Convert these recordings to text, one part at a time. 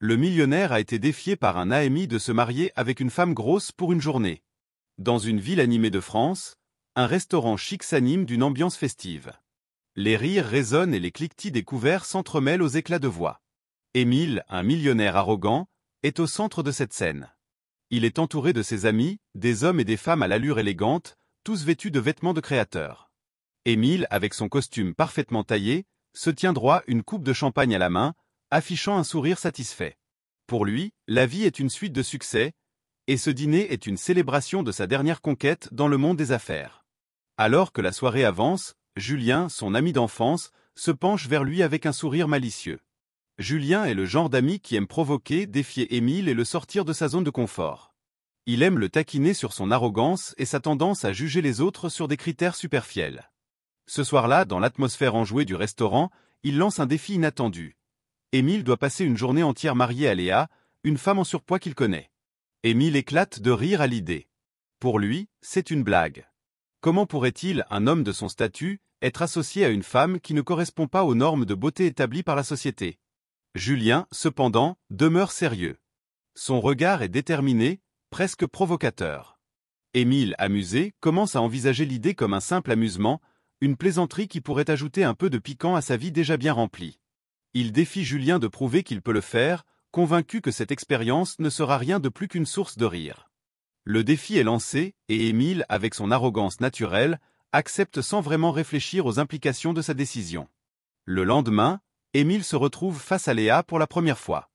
Le millionnaire a été défié par un ami de se marier avec une femme grosse pour une journée. Dans une ville animée de France, un restaurant chic s'anime d'une ambiance festive. Les rires résonnent et les cliquetis des couverts s'entremêlent aux éclats de voix. Émile, un millionnaire arrogant, est au centre de cette scène. Il est entouré de ses amis, des hommes et des femmes à l'allure élégante, tous vêtus de vêtements de créateurs. Émile, avec son costume parfaitement taillé, se tient droit, une coupe de champagne à la main, affichant un sourire satisfait. Pour lui, la vie est une suite de succès, et ce dîner est une célébration de sa dernière conquête dans le monde des affaires. Alors que la soirée avance, Julien, son ami d'enfance, se penche vers lui avec un sourire malicieux. Julien est le genre d'ami qui aime provoquer, défier Émile et le sortir de sa zone de confort. Il aime le taquiner sur son arrogance et sa tendance à juger les autres sur des critères superficiels. Ce soir-là, dans l'atmosphère enjouée du restaurant, il lance un défi inattendu. Émile doit passer une journée entière marié à Léa, une femme en surpoids qu'il connaît. Émile éclate de rire à l'idée. Pour lui, c'est une blague. Comment pourrait-il, un homme de son statut, être associé à une femme qui ne correspond pas aux normes de beauté établies par la société? Julien, cependant, demeure sérieux. Son regard est déterminé, presque provocateur. Émile, amusé, commence à envisager l'idée comme un simple amusement, une plaisanterie qui pourrait ajouter un peu de piquant à sa vie déjà bien remplie. Il défie Julien de prouver qu'il peut le faire, convaincu que cette expérience ne sera rien de plus qu'une source de rire. Le défi est lancé, et Émile, avec son arrogance naturelle, accepte sans vraiment réfléchir aux implications de sa décision. Le lendemain, Émile se retrouve face à Léa pour la première fois.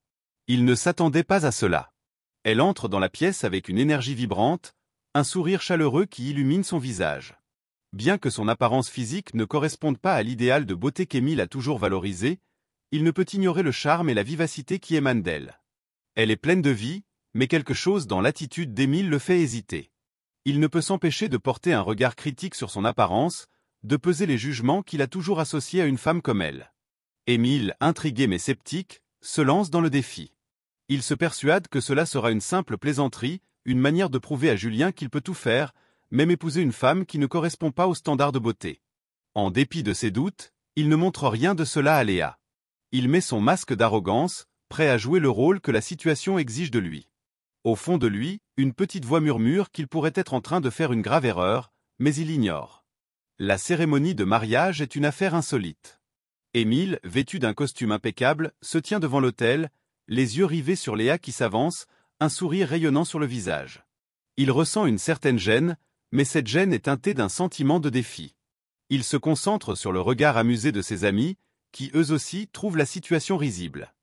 Il ne s'attendait pas à cela. Elle entre dans la pièce avec une énergie vibrante, un sourire chaleureux qui illumine son visage. Bien que son apparence physique ne corresponde pas à l'idéal de beauté qu'Émile a toujours valorisé, il ne peut ignorer le charme et la vivacité qui émanent d'elle. Elle est pleine de vie, mais quelque chose dans l'attitude d'Émile le fait hésiter. Il ne peut s'empêcher de porter un regard critique sur son apparence, de peser les jugements qu'il a toujours associés à une femme comme elle. Émile, intrigué mais sceptique, se lance dans le défi. Il se persuade que cela sera une simple plaisanterie, une manière de prouver à Julien qu'il peut tout faire, même épouser une femme qui ne correspond pas aux standards de beauté. En dépit de ses doutes, il ne montre rien de cela à Léa. Il met son masque d'arrogance, prêt à jouer le rôle que la situation exige de lui. Au fond de lui, une petite voix murmure qu'il pourrait être en train de faire une grave erreur, mais il l'ignore. La cérémonie de mariage est une affaire insolite. Émile, vêtu d'un costume impeccable, se tient devant l'autel, les yeux rivés sur Léa qui s'avance, un sourire rayonnant sur le visage. Il ressent une certaine gêne, mais cette gêne est teintée d'un sentiment de défi. Il se concentre sur le regard amusé de ses amis, qui eux aussi trouvent la situation risible.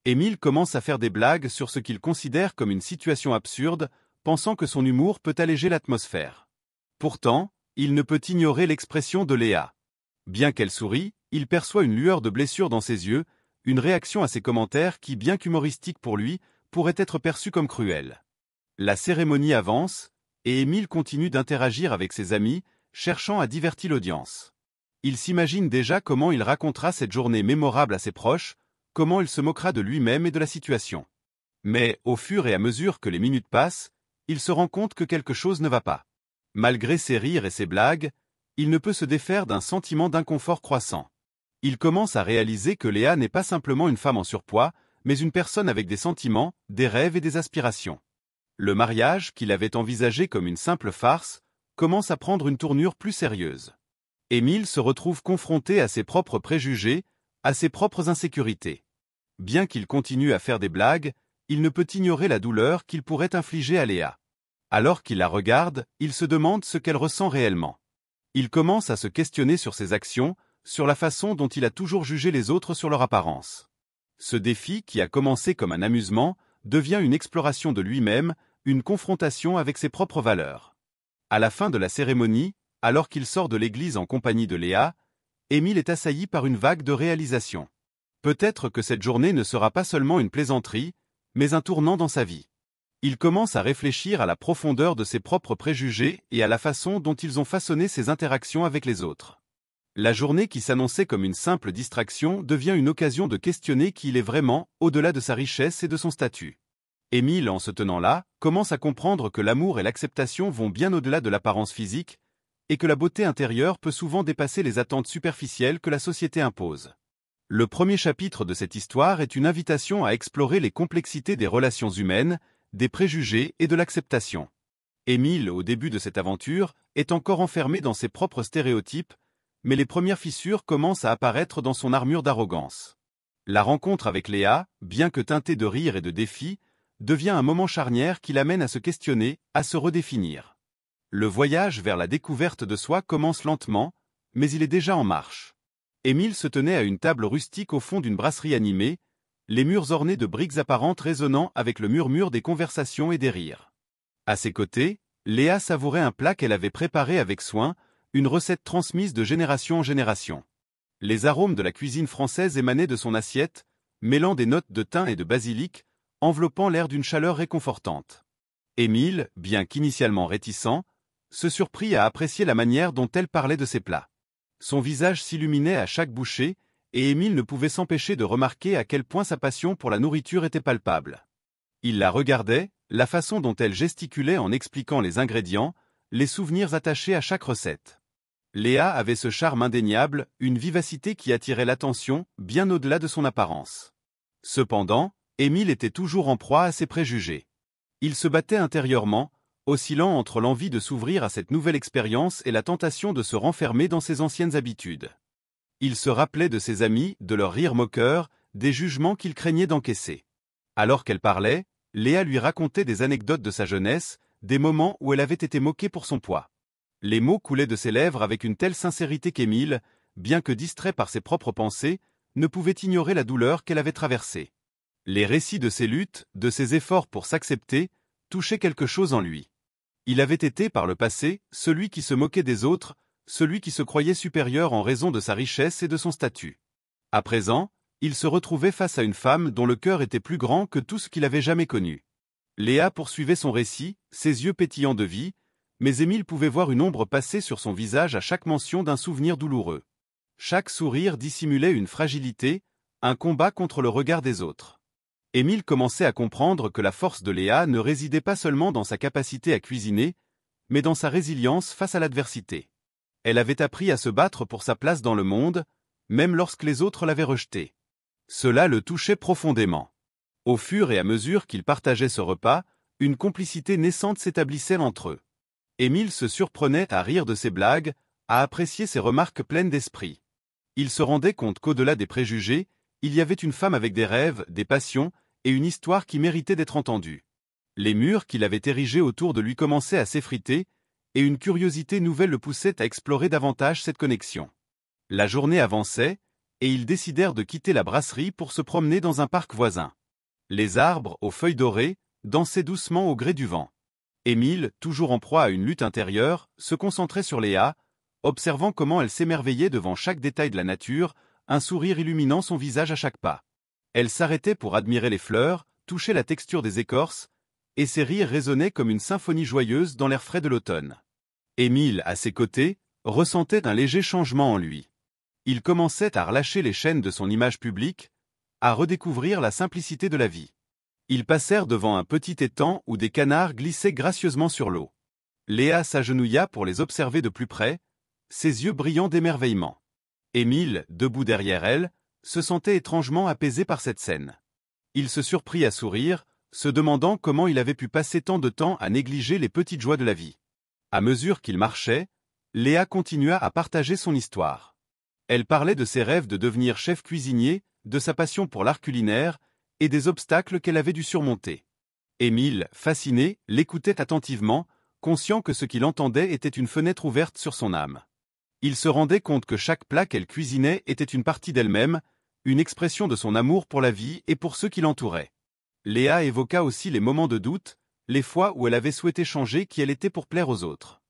Émile commence à faire des blagues sur ce qu'il considère comme une situation absurde, pensant que son humour peut alléger l'atmosphère. Pourtant, il ne peut ignorer l'expression de Léa. Bien qu'elle sourie, il perçoit une lueur de blessure dans ses yeux, une réaction à ses commentaires qui, bien qu'humoristique pour lui, pourrait être perçue comme cruelle. La cérémonie avance, et Émile continue d'interagir avec ses amis, cherchant à divertir l'audience. Il s'imagine déjà comment il racontera cette journée mémorable à ses proches, comment il se moquera de lui-même et de la situation. Mais, au fur et à mesure que les minutes passent, il se rend compte que quelque chose ne va pas. Malgré ses rires et ses blagues, il ne peut se défaire d'un sentiment d'inconfort croissant. Il commence à réaliser que Léa n'est pas simplement une femme en surpoids, mais une personne avec des sentiments, des rêves et des aspirations. Le mariage, qu'il avait envisagé comme une simple farce, commence à prendre une tournure plus sérieuse. Émile se retrouve confronté à ses propres préjugés, à ses propres insécurités. Bien qu'il continue à faire des blagues, il ne peut ignorer la douleur qu'il pourrait infliger à Léa. Alors qu'il la regarde, il se demande ce qu'elle ressent réellement. Il commence à se questionner sur ses actions, sur la façon dont il a toujours jugé les autres sur leur apparence. Ce défi, qui a commencé comme un amusement, devient une exploration de lui-même, une confrontation avec ses propres valeurs. À la fin de la cérémonie, alors qu'il sort de l'église en compagnie de Léa, Émile est assailli par une vague de réalisation. Peut-être que cette journée ne sera pas seulement une plaisanterie, mais un tournant dans sa vie. Il commence à réfléchir à la profondeur de ses propres préjugés et à la façon dont ils ont façonné ses interactions avec les autres. La journée qui s'annonçait comme une simple distraction devient une occasion de questionner qui il est vraiment, au-delà de sa richesse et de son statut. Émile, en se tenant là, commence à comprendre que l'amour et l'acceptation vont bien au-delà de l'apparence physique, et que la beauté intérieure peut souvent dépasser les attentes superficielles que la société impose. Le premier chapitre de cette histoire est une invitation à explorer les complexités des relations humaines, des préjugés et de l'acceptation. Émile, au début de cette aventure, est encore enfermé dans ses propres stéréotypes, mais les premières fissures commencent à apparaître dans son armure d'arrogance. La rencontre avec Léa, bien que teintée de rire et de défis, devient un moment charnière qui l'amène à se questionner, à se redéfinir. Le voyage vers la découverte de soi commence lentement, mais il est déjà en marche. Émile se tenait à une table rustique au fond d'une brasserie animée, les murs ornés de briques apparentes résonnant avec le murmure des conversations et des rires. À ses côtés, Léa savourait un plat qu'elle avait préparé avec soin, une recette transmise de génération en génération. Les arômes de la cuisine française émanaient de son assiette, mêlant des notes de thym et de basilic, enveloppant l'air d'une chaleur réconfortante. Émile, bien qu'initialement réticent, se surprit à apprécier la manière dont elle parlait de ses plats. Son visage s'illuminait à chaque bouchée, et Émile ne pouvait s'empêcher de remarquer à quel point sa passion pour la nourriture était palpable. Il la regardait, la façon dont elle gesticulait en expliquant les ingrédients, les souvenirs attachés à chaque recette. Léa avait ce charme indéniable, une vivacité qui attirait l'attention, bien au-delà de son apparence. Cependant, Émile était toujours en proie à ses préjugés. Il se battait intérieurement, oscillant entre l'envie de s'ouvrir à cette nouvelle expérience et la tentation de se renfermer dans ses anciennes habitudes. Il se rappelait de ses amis, de leurs rires moqueurs, des jugements qu'il craignait d'encaisser. Alors qu'elle parlait, Léa lui racontait des anecdotes de sa jeunesse, des moments où elle avait été moquée pour son poids. Les mots coulaient de ses lèvres avec une telle sincérité qu'Émile, bien que distrait par ses propres pensées, ne pouvait ignorer la douleur qu'elle avait traversée. Les récits de ses luttes, de ses efforts pour s'accepter, touchaient quelque chose en lui. Il avait été par le passé, celui qui se moquait des autres, celui qui se croyait supérieur en raison de sa richesse et de son statut. À présent, il se retrouvait face à une femme dont le cœur était plus grand que tout ce qu'il avait jamais connu. Léa poursuivait son récit, ses yeux pétillants de vie, mais Émile pouvait voir une ombre passer sur son visage à chaque mention d'un souvenir douloureux. Chaque sourire dissimulait une fragilité, un combat contre le regard des autres. Émile commençait à comprendre que la force de Léa ne résidait pas seulement dans sa capacité à cuisiner, mais dans sa résilience face à l'adversité. Elle avait appris à se battre pour sa place dans le monde, même lorsque les autres l'avaient rejetée. Cela le touchait profondément. Au fur et à mesure qu'ils partageaient ce repas, une complicité naissante s'établissait entre eux. Émile se surprenait à rire de ses blagues, à apprécier ses remarques pleines d'esprit. Il se rendait compte qu'au-delà des préjugés, il y avait une femme avec des rêves, des passions, et une histoire qui méritait d'être entendue. Les murs qu'il avait érigés autour de lui commençaient à s'effriter, et une curiosité nouvelle le poussait à explorer davantage cette connexion. La journée avançait, et ils décidèrent de quitter la brasserie pour se promener dans un parc voisin. Les arbres, aux feuilles dorées, dansaient doucement au gré du vent. Émile, toujours en proie à une lutte intérieure, se concentrait sur Léa, observant comment elle s'émerveillait devant chaque détail de la nature, un sourire illuminant son visage à chaque pas. Elle s'arrêtait pour admirer les fleurs, toucher la texture des écorces, et ses rires résonnaient comme une symphonie joyeuse dans l'air frais de l'automne. Émile, à ses côtés, ressentait un léger changement en lui. Il commençait à relâcher les chaînes de son image publique, à redécouvrir la simplicité de la vie. Ils passèrent devant un petit étang où des canards glissaient gracieusement sur l'eau. Léa s'agenouilla pour les observer de plus près, ses yeux brillants d'émerveillement. Émile, debout derrière elle, se sentait étrangement apaisé par cette scène. Il se surprit à sourire, se demandant comment il avait pu passer tant de temps à négliger les petites joies de la vie. À mesure qu'il marchait, Léa continua à partager son histoire. Elle parlait de ses rêves de devenir chef cuisinier, de sa passion pour l'art culinaire, et des obstacles qu'elle avait dû surmonter. Émile, fasciné, l'écoutait attentivement, conscient que ce qu'il entendait était une fenêtre ouverte sur son âme. Il se rendait compte que chaque plat qu'elle cuisinait était une partie d'elle-même, une expression de son amour pour la vie et pour ceux qui l'entouraient. Léa évoqua aussi les moments de doute, les fois où elle avait souhaité changer qui elle était pour plaire aux autres.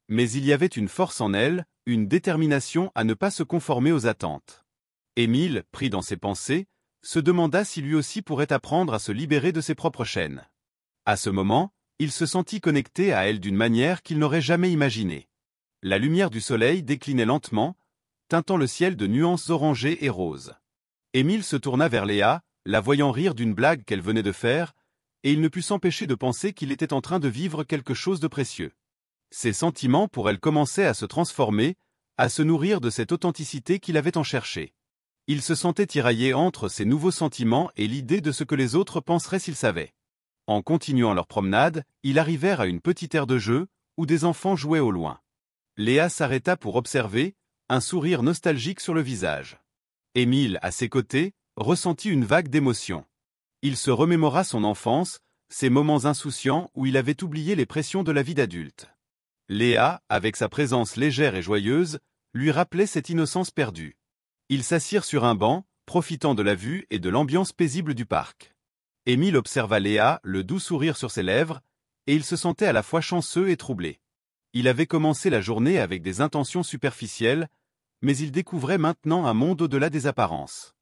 Mais il y avait une force en elle, une détermination à ne pas se conformer aux attentes. Émile, pris dans ses pensées, se demanda si lui aussi pourrait apprendre à se libérer de ses propres chaînes. À ce moment, il se sentit connecté à elle d'une manière qu'il n'aurait jamais imaginée. La lumière du soleil déclinait lentement, teintant le ciel de nuances orangées et roses. Émile se tourna vers Léa, la voyant rire d'une blague qu'elle venait de faire, et il ne put s'empêcher de penser qu'il était en train de vivre quelque chose de précieux. Ses sentiments pour elle commençaient à se transformer, à se nourrir de cette authenticité qu'il avait tant cherchée. Il se sentait tiraillé entre ses nouveaux sentiments et l'idée de ce que les autres penseraient s'ils savaient. En continuant leur promenade, ils arrivèrent à une petite aire de jeu, où des enfants jouaient au loin. Léa s'arrêta pour observer, un sourire nostalgique sur le visage. Émile, à ses côtés, ressentit une vague d'émotion. Il se remémora son enfance, ces moments insouciants où il avait oublié les pressions de la vie d'adulte. Léa, avec sa présence légère et joyeuse, lui rappelait cette innocence perdue. Ils s'assirent sur un banc, profitant de la vue et de l'ambiance paisible du parc. Émile observa Léa, le doux sourire sur ses lèvres, et il se sentait à la fois chanceux et troublé. Il avait commencé la journée avec des intentions superficielles, mais il découvrait maintenant un monde au-delà des apparences.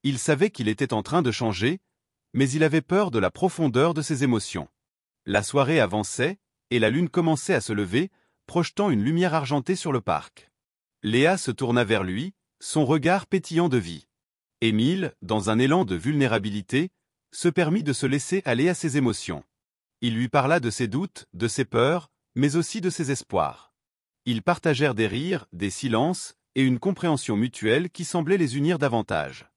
Il savait qu'il était en train de changer, mais il avait peur de la profondeur de ses émotions. La soirée avançait, et la lune commençait à se lever, projetant une lumière argentée sur le parc. Léa se tourna vers lui, son regard pétillant de vie. Émile, dans un élan de vulnérabilité, se permit de se laisser aller à ses émotions. Il lui parla de ses doutes, de ses peurs, mais aussi de ses espoirs. Ils partagèrent des rires, des silences, et une compréhension mutuelle qui semblait les unir davantage.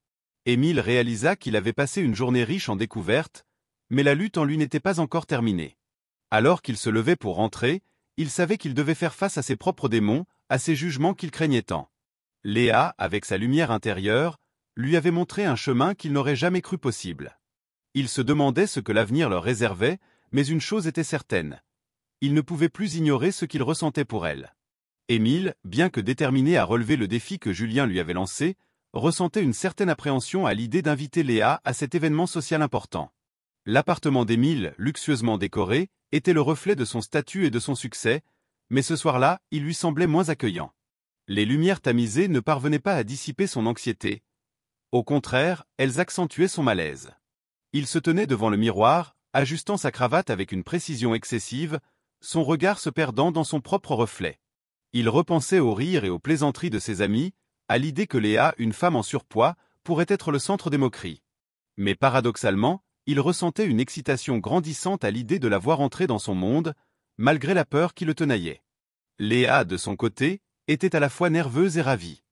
Émile réalisa qu'il avait passé une journée riche en découvertes, mais la lutte en lui n'était pas encore terminée. Alors qu'il se levait pour rentrer, il savait qu'il devait faire face à ses propres démons, à ses jugements qu'il craignait tant. Léa, avec sa lumière intérieure, lui avait montré un chemin qu'il n'aurait jamais cru possible. Il se demandait ce que l'avenir leur réservait, mais une chose était certaine. Il ne pouvait plus ignorer ce qu'il ressentait pour elle. Émile, bien que déterminé à relever le défi que Julien lui avait lancé, ressentait une certaine appréhension à l'idée d'inviter Léa à cet événement social important. L'appartement d'Émile, luxueusement décoré, était le reflet de son statut et de son succès, mais ce soir-là, il lui semblait moins accueillant. Les lumières tamisées ne parvenaient pas à dissiper son anxiété. Au contraire, elles accentuaient son malaise. Il se tenait devant le miroir, ajustant sa cravate avec une précision excessive, son regard se perdant dans son propre reflet. Il repensait aux rires et aux plaisanteries de ses amis, à l'idée que Léa, une femme en surpoids, pourrait être le centre des moqueries. Mais paradoxalement, il ressentait une excitation grandissante à l'idée de la voir entrer dans son monde, malgré la peur qui le tenaillait. Léa, de son côté, était à la fois nerveuse et ravie.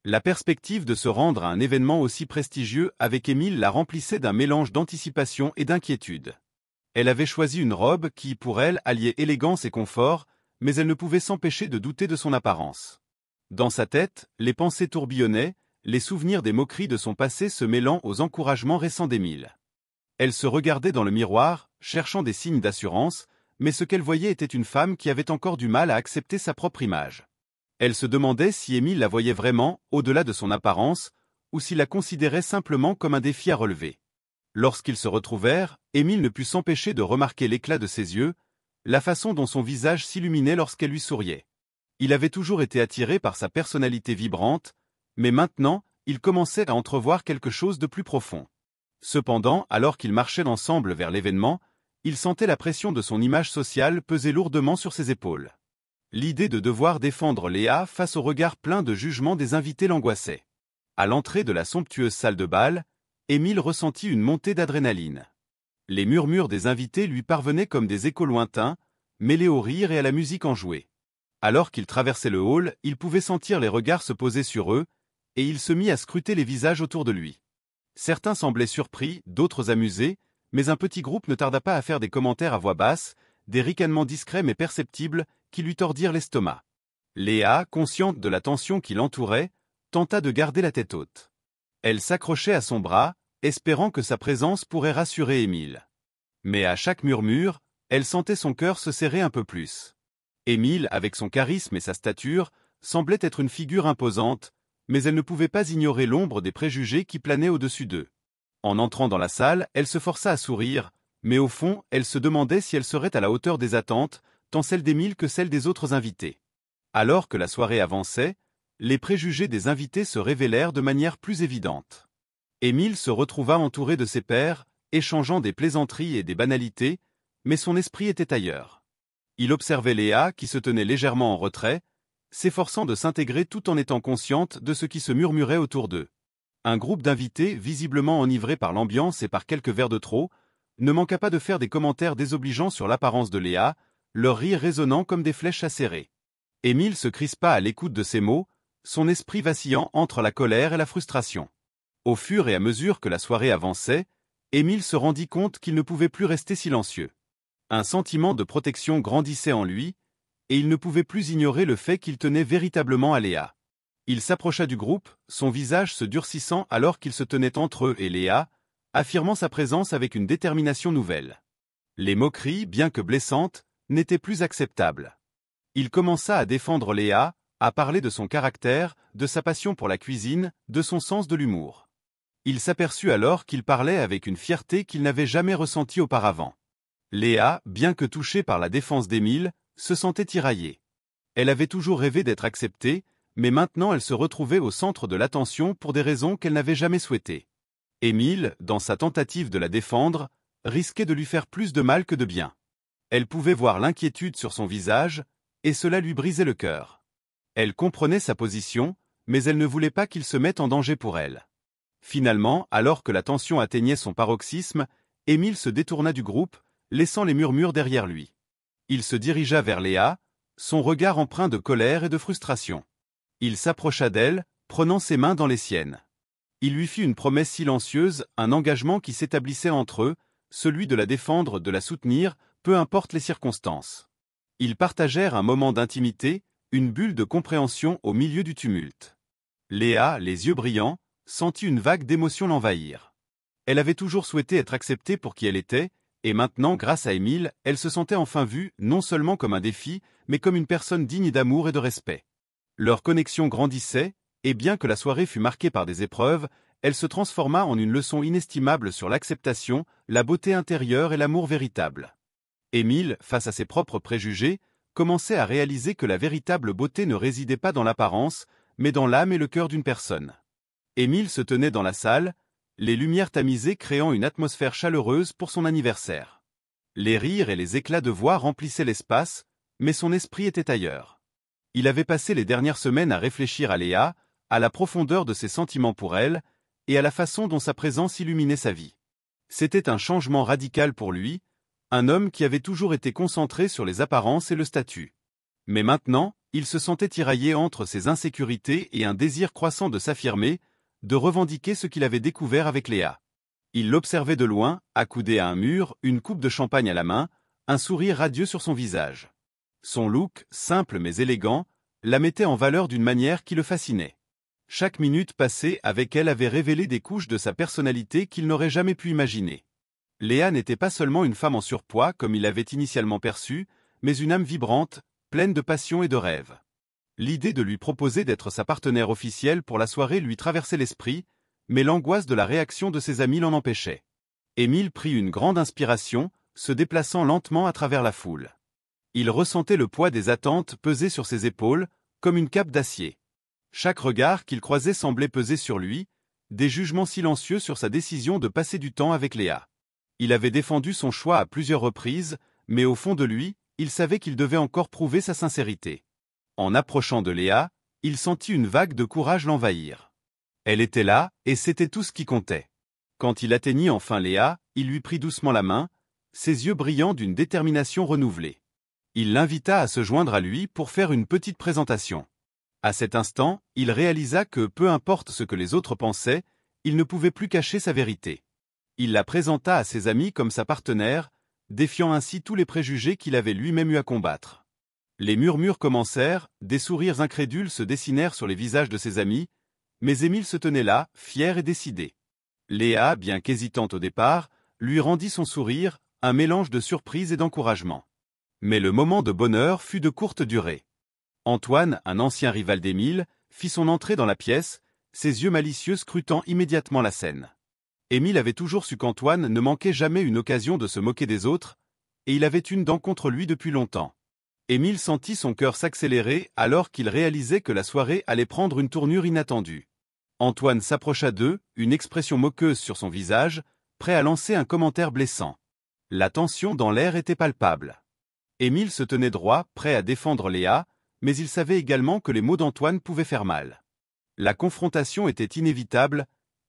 La perspective de se rendre à un événement aussi prestigieux avec Émile la remplissait d'un mélange d'anticipation et d'inquiétude. Elle avait choisi une robe qui, pour elle, alliait élégance et confort, mais elle ne pouvait s'empêcher de douter de son apparence. Dans sa tête, les pensées tourbillonnaient, les souvenirs des moqueries de son passé se mêlant aux encouragements récents d'Émile. Elle se regardait dans le miroir, cherchant des signes d'assurance, mais ce qu'elle voyait était une femme qui avait encore du mal à accepter sa propre image. Elle se demandait si Émile la voyait vraiment, au-delà de son apparence, ou s'il la considérait simplement comme un défi à relever. Lorsqu'ils se retrouvèrent, Émile ne put s'empêcher de remarquer l'éclat de ses yeux, la façon dont son visage s'illuminait lorsqu'elle lui souriait. Il avait toujours été attiré par sa personnalité vibrante, mais maintenant, il commençait à entrevoir quelque chose de plus profond. Cependant, alors qu'ils marchaient ensemble vers l'événement, il sentait la pression de son image sociale peser lourdement sur ses épaules. L'idée de devoir défendre Léa face au regard plein de jugement des invités l'angoissait. À l'entrée de la somptueuse salle de bal, Émile ressentit une montée d'adrénaline. Les murmures des invités lui parvenaient comme des échos lointains, mêlés aux rires et à la musique enjouée. Alors qu'il traversait le hall, il pouvait sentir les regards se poser sur eux, et il se mit à scruter les visages autour de lui. Certains semblaient surpris, d'autres amusés, mais un petit groupe ne tarda pas à faire des commentaires à voix basse, des ricanements discrets mais perceptibles, qui lui tordirent l'estomac. Léa, consciente de la tension qui l'entourait, tenta de garder la tête haute. Elle s'accrochait à son bras, espérant que sa présence pourrait rassurer Émile. Mais à chaque murmure, elle sentait son cœur se serrer un peu plus. Émile, avec son charisme et sa stature, semblait être une figure imposante, mais elle ne pouvait pas ignorer l'ombre des préjugés qui planaient au-dessus d'eux. En entrant dans la salle, elle se força à sourire, mais au fond, elle se demandait si elle serait à la hauteur des attentes, tant celle d'Émile que celle des autres invités. Alors que la soirée avançait, les préjugés des invités se révélèrent de manière plus évidente. Émile se retrouva entouré de ses pairs, échangeant des plaisanteries et des banalités, mais son esprit était ailleurs. Il observait Léa qui se tenait légèrement en retrait, s'efforçant de s'intégrer tout en étant consciente de ce qui se murmurait autour d'eux. Un groupe d'invités, visiblement enivrés par l'ambiance et par quelques verres de trop, ne manqua pas de faire des commentaires désobligeants sur l'apparence de Léa, leurs rires résonnant comme des flèches acérées. Émile se crispa à l'écoute de ces mots, son esprit vacillant entre la colère et la frustration. Au fur et à mesure que la soirée avançait, Émile se rendit compte qu'il ne pouvait plus rester silencieux. Un sentiment de protection grandissait en lui, et il ne pouvait plus ignorer le fait qu'il tenait véritablement à Léa. Il s'approcha du groupe, son visage se durcissant alors qu'il se tenait entre eux et Léa, affirmant sa présence avec une détermination nouvelle. Les moqueries, bien que blessantes, n'étaient plus acceptables. Il commença à défendre Léa, à parler de son caractère, de sa passion pour la cuisine, de son sens de l'humour. Il s'aperçut alors qu'il parlait avec une fierté qu'il n'avait jamais ressentie auparavant. Léa, bien que touchée par la défense d'Émile, se sentait tiraillée. Elle avait toujours rêvé d'être acceptée, mais maintenant elle se retrouvait au centre de l'attention pour des raisons qu'elle n'avait jamais souhaitées. Émile, dans sa tentative de la défendre, risquait de lui faire plus de mal que de bien. Elle pouvait voir l'inquiétude sur son visage, et cela lui brisait le cœur. Elle comprenait sa position, mais elle ne voulait pas qu'il se mette en danger pour elle. Finalement, alors que la tension atteignait son paroxysme, Émile se détourna du groupe, laissant les murmures derrière lui. Il se dirigea vers Léa, son regard empreint de colère et de frustration. Il s'approcha d'elle, prenant ses mains dans les siennes. Il lui fit une promesse silencieuse, un engagement qui s'établissait entre eux, celui de la défendre, de la soutenir, peu importe les circonstances. Ils partagèrent un moment d'intimité, une bulle de compréhension au milieu du tumulte. Léa, les yeux brillants, sentit une vague d'émotion l'envahir. Elle avait toujours souhaité être acceptée pour qui elle était, et maintenant, grâce à Émile, elle se sentait enfin vue, non seulement comme un défi, mais comme une personne digne d'amour et de respect. Leur connexion grandissait, et bien que la soirée fût marquée par des épreuves, elle se transforma en une leçon inestimable sur l'acceptation, la beauté intérieure et l'amour véritable. Émile, face à ses propres préjugés, commençait à réaliser que la véritable beauté ne résidait pas dans l'apparence, mais dans l'âme et le cœur d'une personne. Émile se tenait dans la salle, les lumières tamisées créant une atmosphère chaleureuse pour son anniversaire. Les rires et les éclats de voix remplissaient l'espace, mais son esprit était ailleurs. Il avait passé les dernières semaines à réfléchir à Léa, à la profondeur de ses sentiments pour elle, et à la façon dont sa présence illuminait sa vie. C'était un changement radical pour lui, un homme qui avait toujours été concentré sur les apparences et le statut. Mais maintenant, il se sentait tiraillé entre ses insécurités et un désir croissant de s'affirmer, de revendiquer ce qu'il avait découvert avec Léa. Il l'observait de loin, accoudé à un mur, une coupe de champagne à la main, un sourire radieux sur son visage. Son look, simple mais élégant, la mettait en valeur d'une manière qui le fascinait. Chaque minute passée avec elle avait révélé des couches de sa personnalité qu'il n'aurait jamais pu imaginer. Léa n'était pas seulement une femme en surpoids comme il l'avait initialement perçu, mais une âme vibrante, pleine de passion et de rêves. L'idée de lui proposer d'être sa partenaire officielle pour la soirée lui traversait l'esprit, mais l'angoisse de la réaction de ses amis l'en empêchait. Émile prit une grande inspiration, se déplaçant lentement à travers la foule. Il ressentait le poids des attentes peser sur ses épaules, comme une cape d'acier. Chaque regard qu'il croisait semblait peser sur lui, des jugements silencieux sur sa décision de passer du temps avec Léa. Il avait défendu son choix à plusieurs reprises, mais au fond de lui, il savait qu'il devait encore prouver sa sincérité. En approchant de Léa, il sentit une vague de courage l'envahir. Elle était là, et c'était tout ce qui comptait. Quand il atteignit enfin Léa, il lui prit doucement la main, ses yeux brillants d'une détermination renouvelée. Il l'invita à se joindre à lui pour faire une petite présentation. À cet instant, il réalisa que, peu importe ce que les autres pensaient, il ne pouvait plus cacher sa vérité. Il la présenta à ses amis comme sa partenaire, défiant ainsi tous les préjugés qu'il avait lui-même eu à combattre. Les murmures commencèrent, des sourires incrédules se dessinèrent sur les visages de ses amis, mais Émile se tenait là, fier et décidé. Léa, bien qu'hésitante au départ, lui rendit son sourire, un mélange de surprise et d'encouragement. Mais le moment de bonheur fut de courte durée. Antoine, un ancien rival d'Émile, fit son entrée dans la pièce, ses yeux malicieux scrutant immédiatement la scène. Émile avait toujours su qu'Antoine ne manquait jamais une occasion de se moquer des autres, et il avait une dent contre lui depuis longtemps. Émile sentit son cœur s'accélérer alors qu'il réalisait que la soirée allait prendre une tournure inattendue. Antoine s'approcha d'eux, une expression moqueuse sur son visage, prêt à lancer un commentaire blessant. La tension dans l'air était palpable. Émile se tenait droit, prêt à défendre Léa, mais il savait également que les mots d'Antoine pouvaient faire mal. La confrontation était inévitable,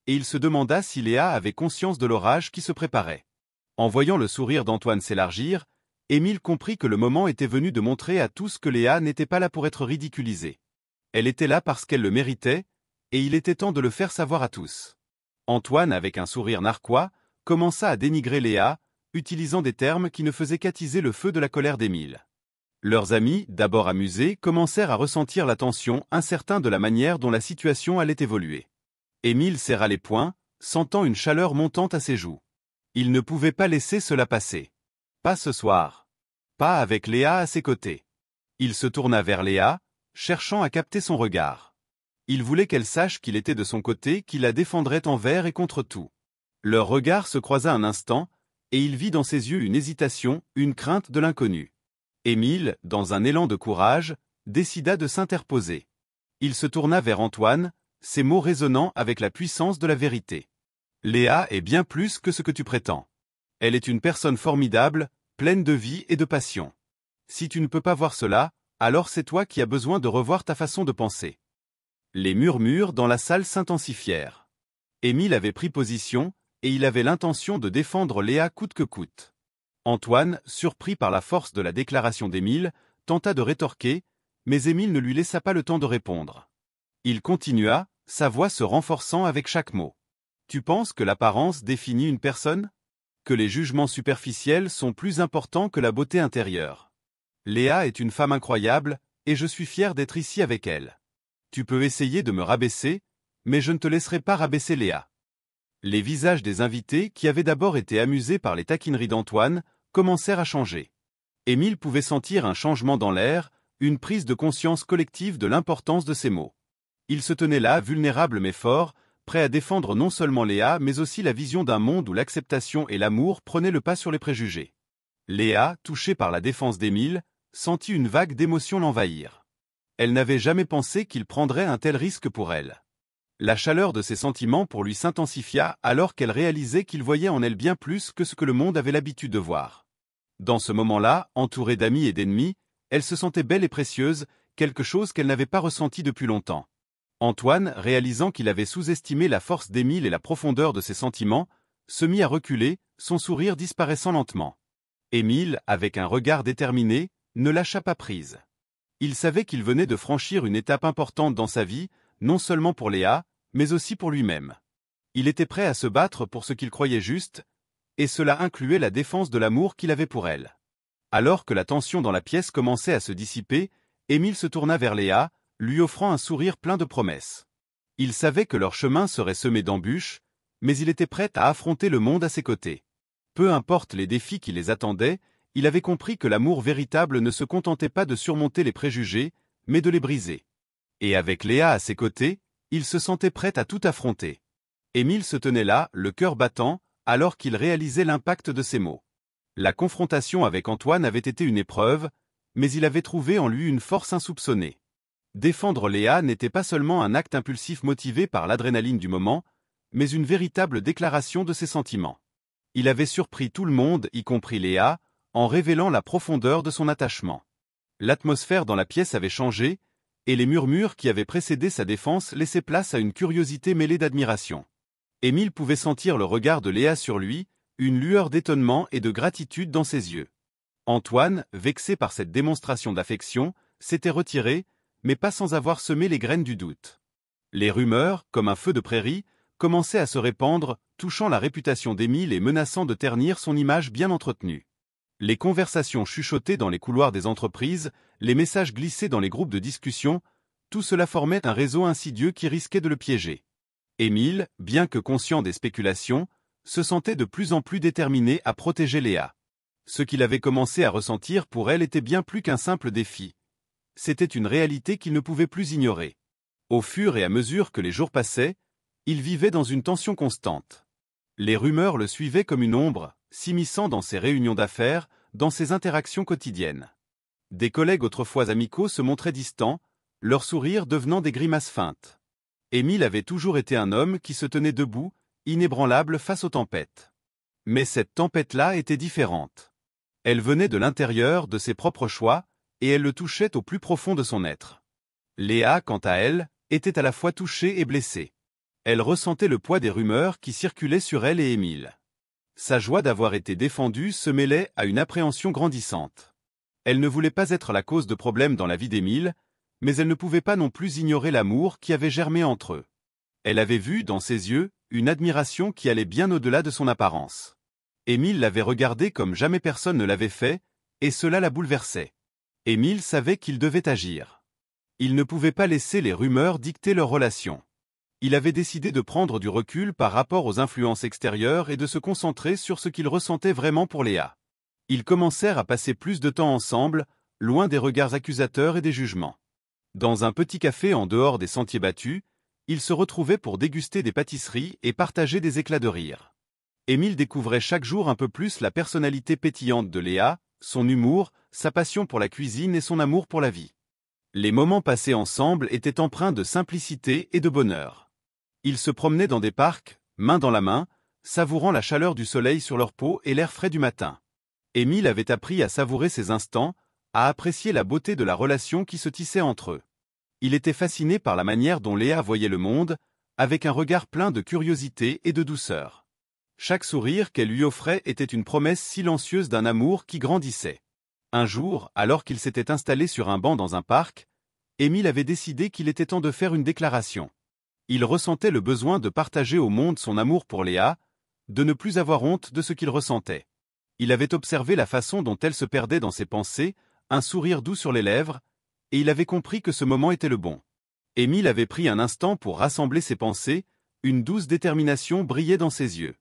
et il se demanda si Léa avait conscience de l'orage qui se préparait. En voyant le sourire d'Antoine s'élargir, Émile comprit que le moment était venu de montrer à tous que Léa n'était pas là pour être ridiculisée. Elle était là parce qu'elle le méritait, et il était temps de le faire savoir à tous. Antoine, avec un sourire narquois, commença à dénigrer Léa, utilisant des termes qui ne faisaient qu'attiser le feu de la colère d'Émile. Leurs amis, d'abord amusés, commencèrent à ressentir la tension, incertains de la manière dont la situation allait évoluer. Émile serra les poings, sentant une chaleur montante à ses joues. Il ne pouvait pas laisser cela passer. Pas ce soir. Pas avec Léa à ses côtés. Il se tourna vers Léa, cherchant à capter son regard. Il voulait qu'elle sache qu'il était de son côté, qu'il la défendrait envers et contre tout. Leur regard se croisa un instant, et il vit dans ses yeux une hésitation, une crainte de l'inconnu. Émile, dans un élan de courage, décida de s'interposer. Il se tourna vers Antoine, ses mots résonnant avec la puissance de la vérité. Léa est bien plus que ce que tu prétends. Elle est une personne formidable, pleine de vie et de passion. Si tu ne peux pas voir cela, alors c'est toi qui as besoin de revoir ta façon de penser. Les murmures dans la salle s'intensifièrent. Émile avait pris position, et il avait l'intention de défendre Léa coûte que coûte. Antoine, surpris par la force de la déclaration d'Émile, tenta de rétorquer, mais Émile ne lui laissa pas le temps de répondre. Il continua, sa voix se renforçant avec chaque mot. Tu penses que l'apparence définit une personne? Que les jugements superficiels sont plus importants que la beauté intérieure? Léa est une femme incroyable, et je suis fier d'être ici avec elle. Tu peux essayer de me rabaisser, mais je ne te laisserai pas rabaisser Léa. Les visages des invités, qui avaient d'abord été amusés par les taquineries d'Antoine, commencèrent à changer. Émile pouvait sentir un changement dans l'air, une prise de conscience collective de l'importance de ces mots. Il se tenait là, vulnérable mais fort, prêt à défendre non seulement Léa mais aussi la vision d'un monde où l'acceptation et l'amour prenaient le pas sur les préjugés. Léa, touchée par la défense d'Émile, sentit une vague d'émotion l'envahir. Elle n'avait jamais pensé qu'il prendrait un tel risque pour elle. La chaleur de ses sentiments pour lui s'intensifia alors qu'elle réalisait qu'il voyait en elle bien plus que ce que le monde avait l'habitude de voir. Dans ce moment-là, entourée d'amis et d'ennemis, elle se sentait belle et précieuse, quelque chose qu'elle n'avait pas ressenti depuis longtemps. Antoine, réalisant qu'il avait sous-estimé la force d'Émile et la profondeur de ses sentiments, se mit à reculer, son sourire disparaissant lentement. Émile, avec un regard déterminé, ne lâcha pas prise. Il savait qu'il venait de franchir une étape importante dans sa vie, non seulement pour Léa, mais aussi pour lui-même. Il était prêt à se battre pour ce qu'il croyait juste, et cela incluait la défense de l'amour qu'il avait pour elle. Alors que la tension dans la pièce commençait à se dissiper, Émile se tourna vers Léa, lui offrant un sourire plein de promesses. Il savait que leur chemin serait semé d'embûches, mais il était prêt à affronter le monde à ses côtés. Peu importe les défis qui les attendaient, il avait compris que l'amour véritable ne se contentait pas de surmonter les préjugés, mais de les briser. Et avec Léa à ses côtés, il se sentait prêt à tout affronter. Émile se tenait là, le cœur battant, alors qu'il réalisait l'impact de ses mots. La confrontation avec Antoine avait été une épreuve, mais il avait trouvé en lui une force insoupçonnée. Défendre Léa n'était pas seulement un acte impulsif motivé par l'adrénaline du moment, mais une véritable déclaration de ses sentiments. Il avait surpris tout le monde, y compris Léa, en révélant la profondeur de son attachement. L'atmosphère dans la pièce avait changé, et les murmures qui avaient précédé sa défense laissaient place à une curiosité mêlée d'admiration. Émile pouvait sentir le regard de Léa sur lui, une lueur d'étonnement et de gratitude dans ses yeux. Antoine, vexé par cette démonstration d'affection, s'était retiré, mais pas sans avoir semé les graines du doute. Les rumeurs, comme un feu de prairie, commençaient à se répandre, touchant la réputation d'Émile et menaçant de ternir son image bien entretenue. Les conversations chuchotaient dans les couloirs des entreprises, les messages glissaient dans les groupes de discussion, tout cela formait un réseau insidieux qui risquait de le piéger. Émile, bien que conscient des spéculations, se sentait de plus en plus déterminé à protéger Léa. Ce qu'il avait commencé à ressentir pour elle était bien plus qu'un simple défi. C'était une réalité qu'il ne pouvait plus ignorer. Au fur et à mesure que les jours passaient, il vivait dans une tension constante. Les rumeurs le suivaient comme une ombre, s'immisçant dans ses réunions d'affaires, dans ses interactions quotidiennes. Des collègues autrefois amicaux se montraient distants, leurs sourires devenant des grimaces feintes. Émile avait toujours été un homme qui se tenait debout, inébranlable face aux tempêtes. Mais cette tempête-là était différente. Elle venait de l'intérieur, de ses propres choix, et elle le touchait au plus profond de son être. Léa, quant à elle, était à la fois touchée et blessée. Elle ressentait le poids des rumeurs qui circulaient sur elle et Émile. Sa joie d'avoir été défendue se mêlait à une appréhension grandissante. Elle ne voulait pas être la cause de problèmes dans la vie d'Émile, mais elle ne pouvait pas non plus ignorer l'amour qui avait germé entre eux. Elle avait vu, dans ses yeux, une admiration qui allait bien au-delà de son apparence. Émile l'avait regardée comme jamais personne ne l'avait fait, et cela la bouleversait. Émile savait qu'il devait agir. Il ne pouvait pas laisser les rumeurs dicter leur relation. Il avait décidé de prendre du recul par rapport aux influences extérieures et de se concentrer sur ce qu'il ressentait vraiment pour Léa. Ils commencèrent à passer plus de temps ensemble, loin des regards accusateurs et des jugements. Dans un petit café en dehors des sentiers battus, ils se retrouvaient pour déguster des pâtisseries et partager des éclats de rire. Émile découvrait chaque jour un peu plus la personnalité pétillante de Léa, son humour, sa passion pour la cuisine et son amour pour la vie. Les moments passés ensemble étaient empreints de simplicité et de bonheur. Ils se promenaient dans des parcs, main dans la main, savourant la chaleur du soleil sur leur peau et l'air frais du matin. Émile avait appris à savourer ces instants, à apprécier la beauté de la relation qui se tissait entre eux. Il était fasciné par la manière dont Léa voyait le monde, avec un regard plein de curiosité et de douceur. Chaque sourire qu'elle lui offrait était une promesse silencieuse d'un amour qui grandissait. Un jour, alors qu'il s'était installé sur un banc dans un parc, Émile avait décidé qu'il était temps de faire une déclaration. Il ressentait le besoin de partager au monde son amour pour Léa, de ne plus avoir honte de ce qu'il ressentait. Il avait observé la façon dont elle se perdait dans ses pensées, un sourire doux sur les lèvres, et il avait compris que ce moment était le bon. Émile avait pris un instant pour rassembler ses pensées, une douce détermination brillait dans ses yeux.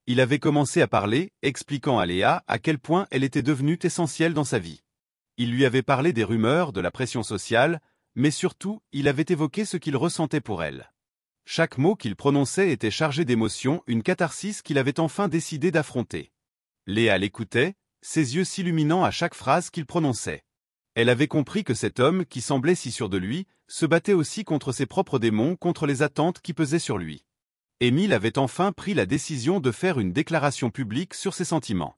Il avait commencé à parler, expliquant à Léa à quel point elle était devenue essentielle dans sa vie. Il lui avait parlé des rumeurs, de la pression sociale, mais surtout, il avait évoqué ce qu'il ressentait pour elle. Chaque mot qu'il prononçait était chargé d'émotion, une catharsis qu'il avait enfin décidé d'affronter. Léa l'écoutait, ses yeux s'illuminant à chaque phrase qu'il prononçait. Elle avait compris que cet homme, qui semblait si sûr de lui, se battait aussi contre ses propres démons, contre les attentes qui pesaient sur lui. Émile avait enfin pris la décision de faire une déclaration publique sur ses sentiments.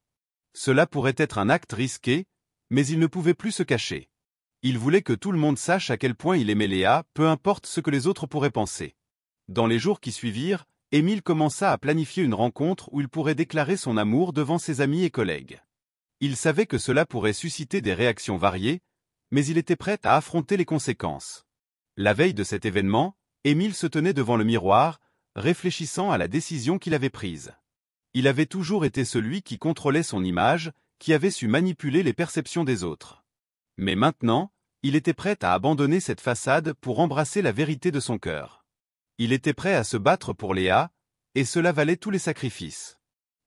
Cela pourrait être un acte risqué, mais il ne pouvait plus se cacher. Il voulait que tout le monde sache à quel point il aimait Léa, peu importe ce que les autres pourraient penser. Dans les jours qui suivirent, Émile commença à planifier une rencontre où il pourrait déclarer son amour devant ses amis et collègues. Il savait que cela pourrait susciter des réactions variées, mais il était prêt à affronter les conséquences. La veille de cet événement, Émile se tenait devant le miroir, réfléchissant à la décision qu'il avait prise. Il avait toujours été celui qui contrôlait son image, qui avait su manipuler les perceptions des autres. Mais maintenant, il était prêt à abandonner cette façade pour embrasser la vérité de son cœur. Il était prêt à se battre pour Léa, et cela valait tous les sacrifices.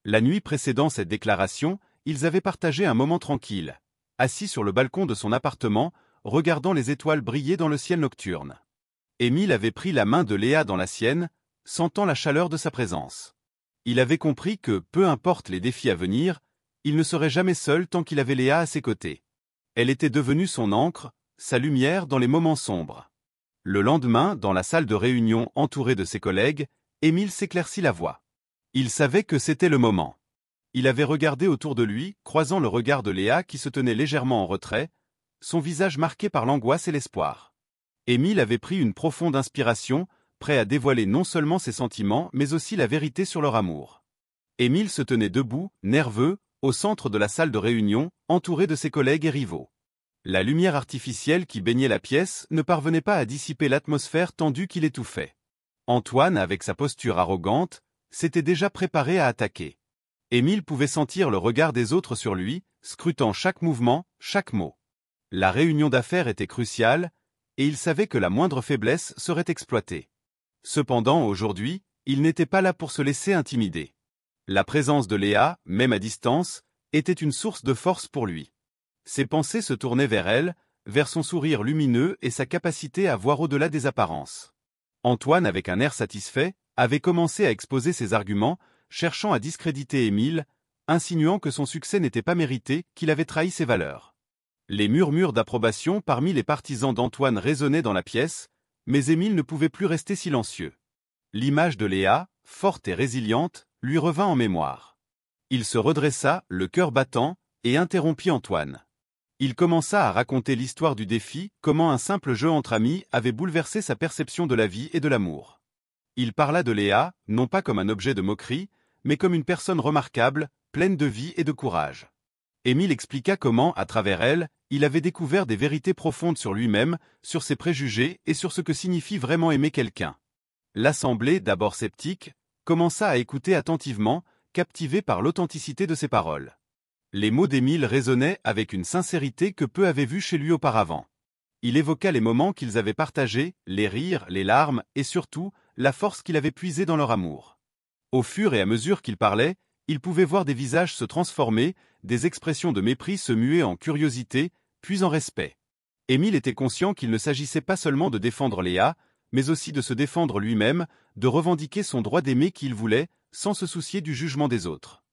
La nuit précédant cette déclaration, ils avaient partagé un moment tranquille, assis sur le balcon de son appartement, regardant les étoiles briller dans le ciel nocturne. Émile avait pris la main de Léa dans la sienne, sentant la chaleur de sa présence. Il avait compris que, peu importe les défis à venir, il ne serait jamais seul tant qu'il avait Léa à ses côtés. Elle était devenue son ancre, sa lumière dans les moments sombres. Le lendemain, dans la salle de réunion entouré de ses collègues, Émile s'éclaircit la voix. Il savait que c'était le moment. Il avait regardé autour de lui, croisant le regard de Léa qui se tenait légèrement en retrait, son visage marqué par l'angoisse et l'espoir. Émile avait pris une profonde inspiration, prêt à dévoiler non seulement ses sentiments, mais aussi la vérité sur leur amour. Émile se tenait debout, nerveux, au centre de la salle de réunion, entouré de ses collègues et rivaux. La lumière artificielle qui baignait la pièce ne parvenait pas à dissiper l'atmosphère tendue qui l'étouffait. Antoine, avec sa posture arrogante, s'était déjà préparé à attaquer. Émile pouvait sentir le regard des autres sur lui, scrutant chaque mouvement, chaque mot. La réunion d'affaires était cruciale, et il savait que la moindre faiblesse serait exploitée. Cependant, aujourd'hui, il n'était pas là pour se laisser intimider. La présence de Léa, même à distance, était une source de force pour lui. Ses pensées se tournaient vers elle, vers son sourire lumineux et sa capacité à voir au-delà des apparences. Antoine, avec un air satisfait, avait commencé à exposer ses arguments, cherchant à discréditer Émile, insinuant que son succès n'était pas mérité, qu'il avait trahi ses valeurs. Les murmures d'approbation parmi les partisans d'Antoine résonnaient dans la pièce, mais Émile ne pouvait plus rester silencieux. L'image de Léa, forte et résiliente, lui revint en mémoire. Il se redressa, le cœur battant, et interrompit Antoine. Il commença à raconter l'histoire du défi, comment un simple jeu entre amis avait bouleversé sa perception de la vie et de l'amour. Il parla de Léa, non pas comme un objet de moquerie, mais comme une personne remarquable, pleine de vie et de courage. Émile expliqua comment, à travers elle, il avait découvert des vérités profondes sur lui-même, sur ses préjugés et sur ce que signifie vraiment aimer quelqu'un. L'assemblée, d'abord sceptique, commença à écouter attentivement, captivé par l'authenticité de ses paroles. Les mots d'Émile résonnaient avec une sincérité que peu avaient vue chez lui auparavant. Il évoqua les moments qu'ils avaient partagés, les rires, les larmes, et surtout, la force qu'il avait puisée dans leur amour. Au fur et à mesure qu'il parlait, il pouvait voir des visages se transformer, des expressions de mépris se muer en curiosité, puis en respect. Émile était conscient qu'il ne s'agissait pas seulement de défendre Léa, mais aussi de se défendre lui-même, de revendiquer son droit d'aimer qui il voulait, sans se soucier du jugement des autres.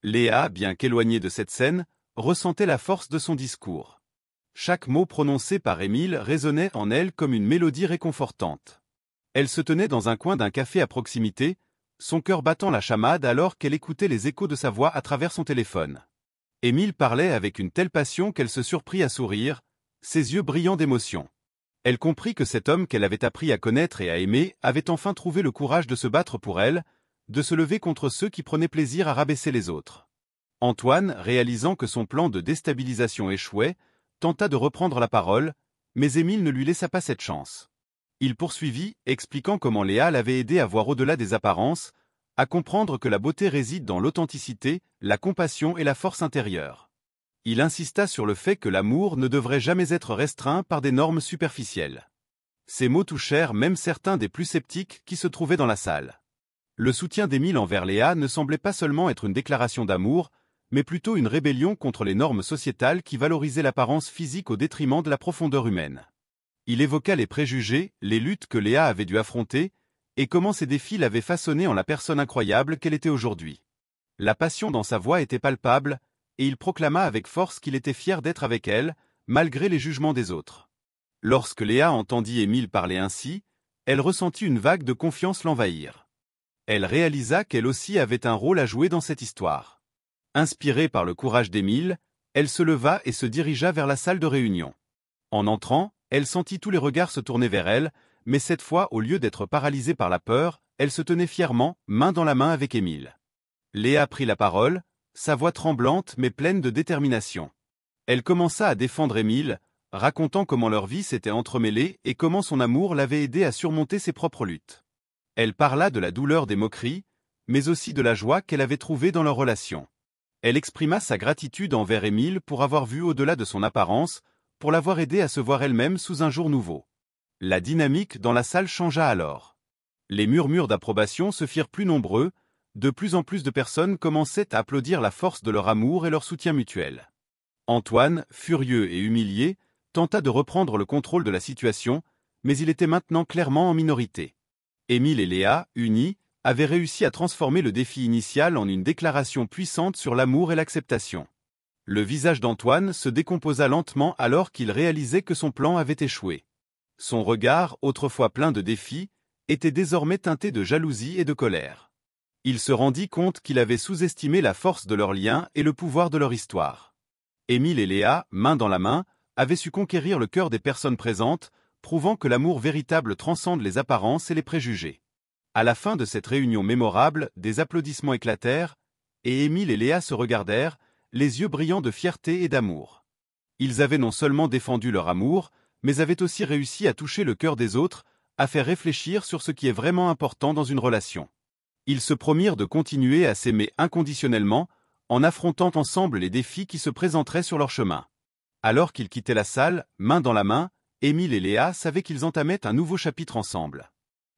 Léa, bien qu'éloignée de cette scène, ressentait la force de son discours. Chaque mot prononcé par Émile résonnait en elle comme une mélodie réconfortante. Elle se tenait dans un coin d'un café à proximité, son cœur battant la chamade alors qu'elle écoutait les échos de sa voix à travers son téléphone. Émile parlait avec une telle passion qu'elle se surprit à sourire, ses yeux brillants d'émotion. Elle comprit que cet homme qu'elle avait appris à connaître et à aimer avait enfin trouvé le courage de se battre pour elle, de se lever contre ceux qui prenaient plaisir à rabaisser les autres. Antoine, réalisant que son plan de déstabilisation échouait, tenta de reprendre la parole, mais Émile ne lui laissa pas cette chance. Il poursuivit, expliquant comment Léa l'avait aidé à voir au-delà des apparences, à comprendre que la beauté réside dans l'authenticité, la compassion et la force intérieure. Il insista sur le fait que l'amour ne devrait jamais être restreint par des normes superficielles. Ces mots touchèrent même certains des plus sceptiques qui se trouvaient dans la salle. Le soutien d'Émile envers Léa ne semblait pas seulement être une déclaration d'amour, mais plutôt une rébellion contre les normes sociétales qui valorisaient l'apparence physique au détriment de la profondeur humaine. Il évoqua les préjugés, les luttes que Léa avait dû affronter, et comment ces défis l'avaient façonnée en la personne incroyable qu'elle était aujourd'hui. La passion dans sa voix était palpable, et il proclama avec force qu'il était fier d'être avec elle, malgré les jugements des autres. Lorsque Léa entendit Émile parler ainsi, elle ressentit une vague de confiance l'envahir. Elle réalisa qu'elle aussi avait un rôle à jouer dans cette histoire. Inspirée par le courage d'Émile, elle se leva et se dirigea vers la salle de réunion. En entrant, elle sentit tous les regards se tourner vers elle, mais cette fois, au lieu d'être paralysée par la peur, elle se tenait fièrement, main dans la main avec Émile. Léa prit la parole, sa voix tremblante mais pleine de détermination. Elle commença à défendre Émile, racontant comment leur vie s'était entremêlée et comment son amour l'avait aidé à surmonter ses propres luttes. Elle parla de la douleur des moqueries, mais aussi de la joie qu'elle avait trouvée dans leur relation. Elle exprima sa gratitude envers Émile pour avoir vu au-delà de son apparence, pour l'avoir aidé à se voir elle-même sous un jour nouveau. La dynamique dans la salle changea alors. Les murmures d'approbation se firent plus nombreux, de plus en plus de personnes commençaient à applaudir la force de leur amour et leur soutien mutuel. Antoine, furieux et humilié, tenta de reprendre le contrôle de la situation, mais il était maintenant clairement en minorité. Émile et Léa, unis, avaient réussi à transformer le défi initial en une déclaration puissante sur l'amour et l'acceptation. Le visage d'Antoine se décomposa lentement alors qu'il réalisait que son plan avait échoué. Son regard, autrefois plein de défis, était désormais teinté de jalousie et de colère. Il se rendit compte qu'il avait sous-estimé la force de leur lien et le pouvoir de leur histoire. Émile et Léa, main dans la main, avaient su conquérir le cœur des personnes présentes, prouvant que l'amour véritable transcende les apparences et les préjugés. À la fin de cette réunion mémorable, des applaudissements éclatèrent, et Émile et Léa se regardèrent, les yeux brillants de fierté et d'amour. Ils avaient non seulement défendu leur amour, mais avaient aussi réussi à toucher le cœur des autres, à faire réfléchir sur ce qui est vraiment important dans une relation. Ils se promirent de continuer à s'aimer inconditionnellement, en affrontant ensemble les défis qui se présenteraient sur leur chemin. Alors qu'ils quittaient la salle, main dans la main, Émile et Léa savaient qu'ils entamaient un nouveau chapitre ensemble.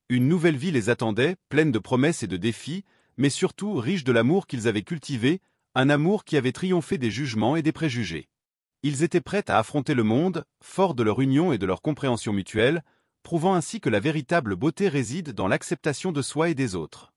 Une nouvelle vie les attendait, pleine de promesses et de défis, mais surtout riche de l'amour qu'ils avaient cultivé, un amour qui avait triomphé des jugements et des préjugés. Ils étaient prêts à affronter le monde, forts de leur union et de leur compréhension mutuelle, prouvant ainsi que la véritable beauté réside dans l'acceptation de soi et des autres.